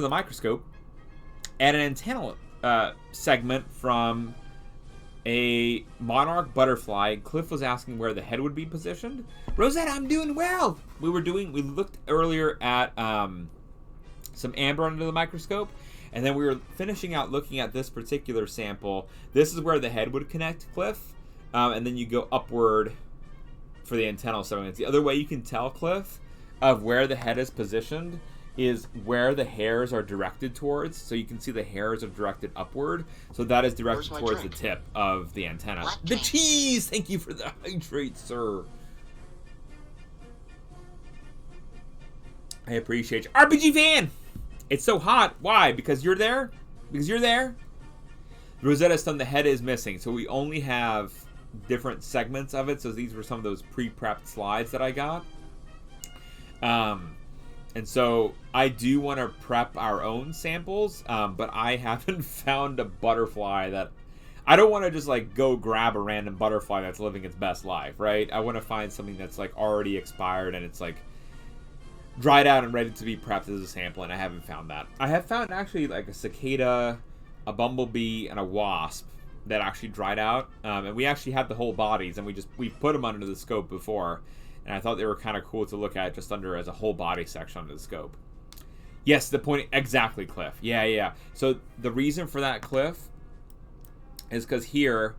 the microscope at an antenna segment from a monarch butterfly. Cliff was asking where the head would be positioned. Rosetta, I'm doing well. We looked earlier at some amber under the microscope, and then we were finishing out looking at this particular sample. This is where the head would connect, Cliff, and then you go upward for the antennal segments. The other way you can tell, Cliff, of where the head is positioned is where the hairs are directed towards. So you can see the hairs are directed upward. So that is directed towards the tip of the antenna. The cheese! Thank you for the hydrate, sir. I appreciate you. RPG fan! It's so hot. Why? Because you're there? Because you're there? Rosetta Stone, the head is missing. So we only have different segments of it. So these were some of those pre-prepped slides that I got. And so I do want to prep our own samples, but I haven't found a butterfly that... I don't want to just like go grab a random butterfly that's living its best life, right? I want to find something that's like already expired and it's like dried out and ready to be prepped as a sample, and I haven't found that. I have found actually like a cicada, a bumblebee, and a wasp that actually dried out, and we actually had the whole bodies, and we put them under the scope before. And I thought they were kind of cool to look at just under as a whole body section under the scope. Yes, the point... Exactly, Cliff. Yeah. So the reason for that, Cliff, is because here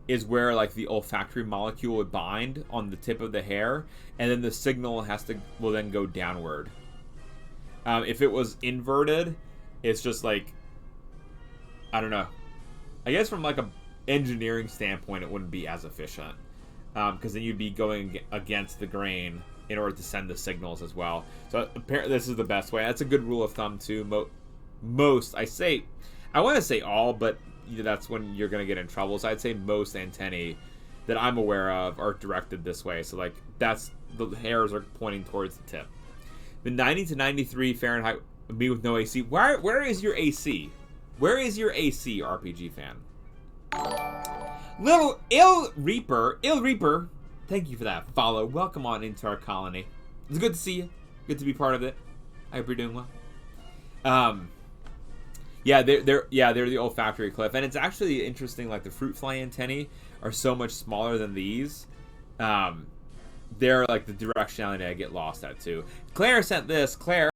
is where like the olfactory molecule would bind on the tip of the hair. And then the signal will then go downward. If it was inverted, it's just like... I don't know. I guess from like a engineering standpoint, it wouldn't be as efficient. Because then you'd be going against the grain in order to send the signals as well. So apparently this is the best way. That's a good rule of thumb too. Most, I want to say all, but that's when you're going to get in trouble. So I'd say most antennae that I'm aware of are directed this way. So like the hairs are pointing towards the tip. The 90 to 93 Fahrenheit, me with no AC. Where is your AC? Where is your AC, RPG fan? Little Ill Reaper, thank you for that follow. Welcome on into our colony. It's good to see you. Good to be part of it. I hope you're doing well. Yeah, they're the olfactory, Cliff, and it's actually interesting. Like the fruit fly antennae are so much smaller than these. They're like the directionality I get lost at too. Claire sent this. Claire.